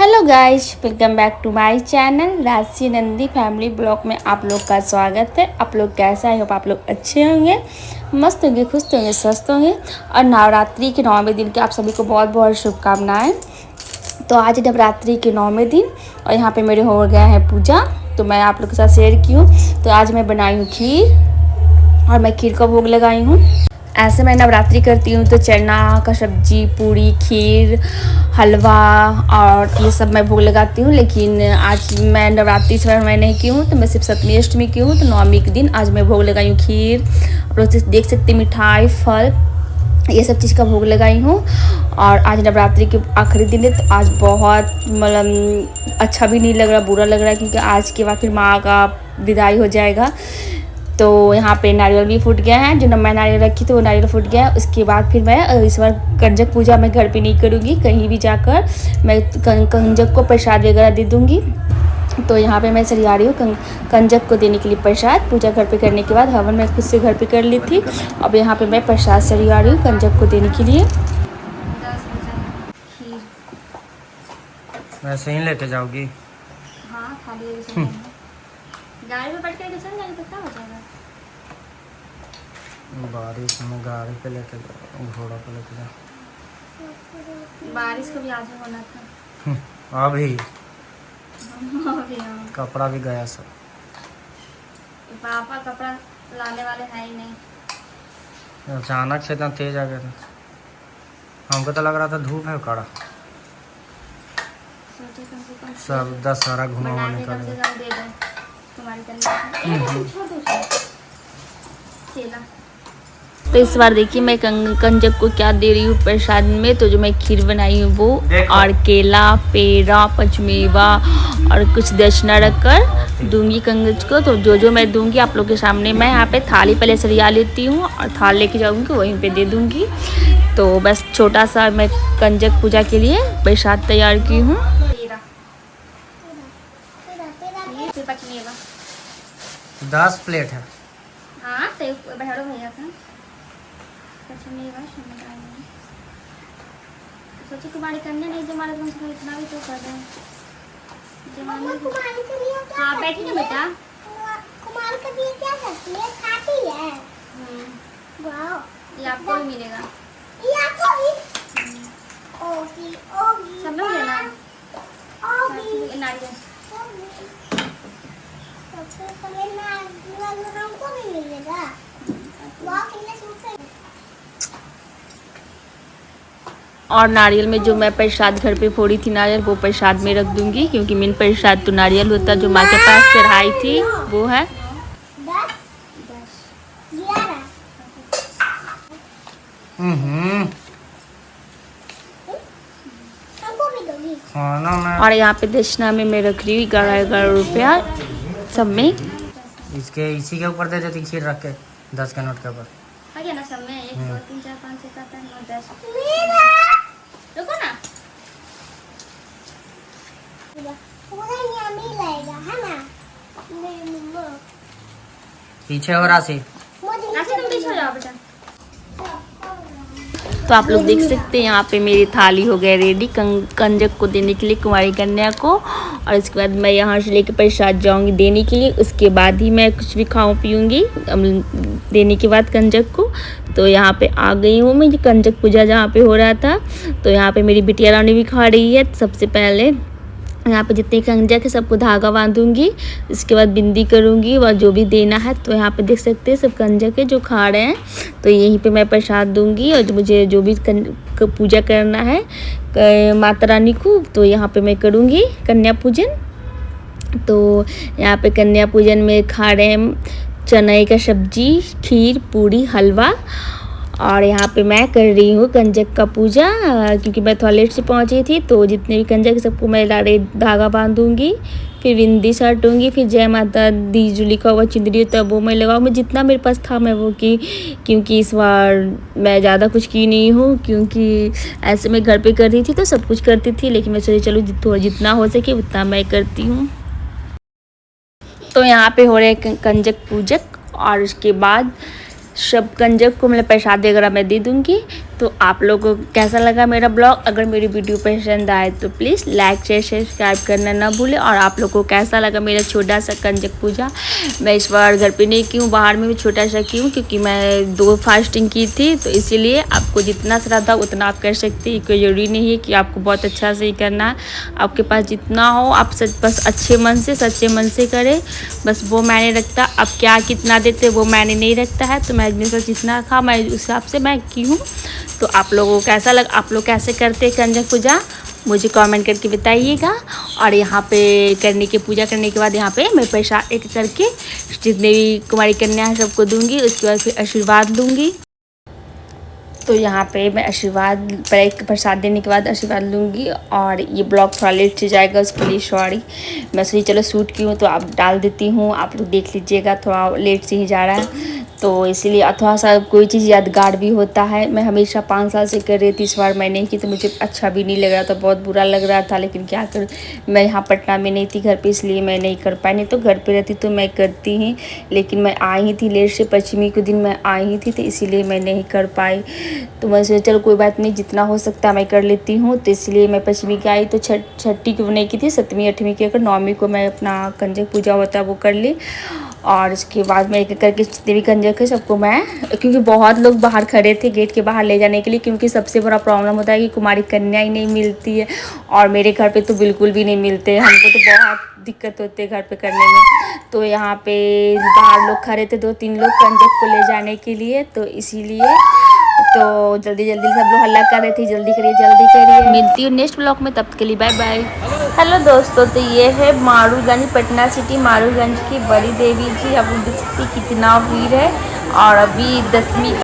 Hello guys, welcome back to my channel Rashi Nandi family blog में आप लोग का स्वागत है। आप लोग कैसा है? होप आप लोग अच्छे होंगे, मस्त होंगे, खुश होंगे, स्वस्थ होंगे। और नवरात्रि के 9वें दिन के आप सभी को बहुत बहुत शुभकामनाएं। तो आज नवरात्रि के 9वें दिन और यहाँ पे मेरे हो गया है पूजा, तो मैं आप लोग के साथ शेयर की हूँ। तो आज मैं बनाई हूँ खीर और मैं खीर का भोग लगाई हूँ। ऐसे मैं नवरात्रि करती हूँ तो चना का सब्जी, पूरी, खीर, हलवा और ये सब मैं भोग लगाती हूँ। लेकिन आज मैं नवरात्रि इस बार मैं नहीं की हूँ, तो मैं सिर्फ सप्तमी अष्टमी की हूँ। तो 9वीं के दिन आज मैं भोग लगाई हूँ खीर। आप लोग देख सकते मिठाई, फल, ये सब चीज़ का भोग लगाई हूँ। और आज नवरात्रि के आखिरी दिन है, तो आज बहुत मतलब अच्छा भी नहीं लग रहा, बुरा लग रहा है, क्योंकि आज के बाद फिर माँ का विदाई हो जाएगा। तो यहाँ पे नारियल भी फूट गया है, जो मैं नारियल रखी थी वो नारियल फूट गया है। उसके बाद फिर मैं इस बार कंजक पूजा मैं घर पे नहीं करूँगी, कहीं भी जाकर मैं कंजक को प्रसाद वगैरह दे दूँगी। तो यहाँ पे मैं सरिया रही हूँ कंजक को देने के लिए प्रसाद। पूजा घर पे करने के बाद हवन मैं खुद से घर पे कर ली थी। अब यहाँ पे मैं प्रसाद सरिया रही हूँ कंजक को देने के लिए। वैसे ही लेके जाओगी? हाँ, खाली गाड़ी में बैठ के चल जाएंगे तो क्या हो जाएगा? बारिश में गाड़ी पे लेके जाओ, घोड़ा पे लेके जाओ। बारिश को भी आज होना था। अभी कपड़ा भी गया सब। पापा कपड़ा लाने वाले हैं ही नहीं। अचानक से इतना तेज आ गया था, हमको तो लग रहा था धूप है कड़ा। सब दशहरा घुमा हुआ निकल तो इस बार देखिए मैं कंजक को क्या दे रही हूँ प्रसाद में। तो जो मैं खीर बनाई हूँ वो, और केला, पेड़ा, पचमेवा और कुछ दक्षिणा रखकर दूंगी कंजक को। तो जो मैं दूंगी आप लोग के सामने, मैं यहाँ पे थाली पहले सरिया लेती हूँ और थाल लेके जाऊँगी, वहीं पे दे दूँगी। तो बस छोटा सा मैं कंजक पूजा के लिए प्रसाद तैयार की हूँ। 10 प्लेट है। हाँ, तो भैया का सोचो कुमारी कन्या नहीं जमाना, तुम से इतना भी तो कर दो। हाँ बैठी ना बेटा। कुमार का दिए क्या करती है? खाती है। ये आपको भी मिलेगा। ये आपको भी ओगी ओगी सब लोग लेना ओगी नारियल। सबसे पहले नारियल हमको भी मिलेगा। वाह कितने सुंदर। और नारियल में जो मैं प्रसाद घर पे फोड़ी थी नारियल, वो प्रसाद में रख दूंगी, क्योंकि मेन प्रसाद तो नारियल होता है जो माँ के पास चढ़ाई थी वो है। 10 11 हमको भी दोगी? खाना में और यहाँ पे दक्षिणा में मैं रख रही हूँ 11 रुपया सब में। इसके इसी के ऊपर दे देती खीर रख के, 10 के नोट के ऊपर। ना सब में 1 2 3 4 5 6 7 8 9 10। रुको ना, पूरा यम्मी लगेगा है ना मेरी मम्मा। पीछे हो राशि। राशि तुम पीछे हो जाओ बेटा। तो आप लोग देख सकते हैं यहाँ पे मेरी थाली हो गई रेडी कंजक को देने के लिए, कुंवारी कन्या को। और इसके बाद मैं यहाँ से लेकर प्रसाद जाऊँगी देने के लिए। उसके बाद ही मैं कुछ भी खाऊँ पीऊँगी देने के बाद कंजक को। तो यहाँ पे आ गई हूँ मैं कंजक पूजा जहाँ पे हो रहा था। तो यहाँ पे मेरी बिटिया रानी भी खा रही है। सबसे पहले यहाँ पे जितने कंजक है सबको धागा बांधूंगी, इसके बाद बिंदी करूँगी और जो भी देना है। तो यहाँ पे देख सकते हैं सब कंजक है जो खा रहे हैं। तो यहीं पे मैं प्रसाद दूंगी, और मुझे जो भी पूजा करना है माता रानी को, तो यहाँ पे मैं करूँगी कन्या पूजन। तो यहाँ पे कन्या पूजन में खा रहे हैं चने का सब्जी, खीर, पूरी, हलवा। और यहाँ पे मैं कर रही हूँ कंजक का पूजा, क्योंकि मैं थोड़ा लेट से पहुँची थी। तो जितने भी कंजक सबको मैं धागा बांधूंगी, फिर बिंदी साटूंगी, फिर जय माता दी जो लिखा हुआ चुंदरी तब वो मैं लगाऊँ। मैं जितना मेरे पास था मैं वो की, क्योंकि इस बार मैं ज़्यादा कुछ की नहीं हूँ, क्योंकि ऐसे मैं घर पे कर रही थी तो सब कुछ करती थी। लेकिन मैं सोची चलो जितना हो सके उतना मैं करती हूँ। तो यहाँ पे हो रहे कंजक पूजक, और उसके बाद सब कंजक को मतलब प्रसाद वगैरह मैं दे दूँगी। तो आप लोगों को कैसा लगा मेरा ब्लॉग? अगर मेरी वीडियो पसंद आए तो प्लीज़ लाइक शेयर सब्सक्राइब करना ना भूलें। और आप लोगों को कैसा लगा मेरा छोटा सा कंजक पूजा? मैं इस बार घर पे नहीं की हूँ, बाहर में भी छोटा सा की हूँ, क्योंकि मैं 2 फास्टिंग की थी, तो इसीलिए आपको जितना श्रद्धा उतना आप कर सकते हैं। कोई ज़रूरी नहीं है कि आपको बहुत अच्छा से ही करना है, आपके पास जितना हो आप बस अच्छे मन से सच्चे मन से करें, बस वो मायने रखता। अब क्या कितना देते वो मायने नहीं रखता है। तो मैं मेरे जितना था मैं उस हिसाब से मैं की हूँ। तो आप लोगों को कैसा लगा, आप लोग कैसे करते हैं कंजक पूजा, मुझे कमेंट करके बताइएगा। और यहाँ पे पूजा करने के बाद यहाँ पे मैं पैसा एक करके जितने भी कुमारी कन्या हैं सबको दूंगी, उसके बाद फिर आशीर्वाद लूँगी। तो यहाँ पे मैं आशीर्वाद प्रसाद देने के बाद आशीर्वाद लूँगी। और ये ब्लॉग थोड़ा लेट से जाएगा, उसके लिए सॉरी। मैं सोची चलो शूट की हूँ तो आप डाल देती हूँ, आप लोग देख लीजिएगा, थोड़ा लेट से ही जा रहा है तो इसीलिए। थोड़ा सा कोई चीज़ यादगार भी होता है। मैं हमेशा 5 साल से कर रही थी, इस बार मैं नहीं की तो मुझे अच्छा भी नहीं लग रहा था, बहुत बुरा लग रहा था। लेकिन क्या कर, मैं यहाँ पटना में नहीं थी घर पे, इसलिए मैं नहीं कर पाई। नहीं तो घर पे रहती तो मैं करती ही, लेकिन मैं आई ही थी लेट से, 5वीं के दिन मैं आई ही थी, तो इसीलिए मैं नहीं कर पाई। तो मैं सोचा चलो कोई बात नहीं, जितना हो सकता मैं कर लेती हूँ। तो इसलिए मैं 5वीं की आई तो छठी को नहीं की थी, 7वीं 8वीं की, अगर 9वीं को मैं अपना कंजक पूजा होता है वो कर ली। और उसके बाद मैं एक करके जितने भी कंजक है सबको मैं, क्योंकि बहुत लोग बाहर खड़े थे गेट के बाहर ले जाने के लिए, क्योंकि सबसे बड़ा प्रॉब्लम होता है कि कुमारी कन्या ही नहीं मिलती है। और मेरे घर पे तो बिल्कुल भी नहीं मिलते, हमको तो बहुत दिक्कत होती है घर पे करने में। तो यहाँ पे बाहर लोग खड़े थे 2-3 लोग कंजक को ले जाने के लिए, तो इसीलिए तो जल्दी जल्दी सब लोग हल्ला कर रहे थे, जल्दी करिए। मिलती हूँ नेक्स्ट ब्लॉग में, तब के लिए बाय बाय। हेलो दोस्तों, तो ये है मारूगंज, पटना सिटी मारूगंज की बड़ी देवी जी। आप लोग देख सकते कितना भीड़ है। और अभी 10वीं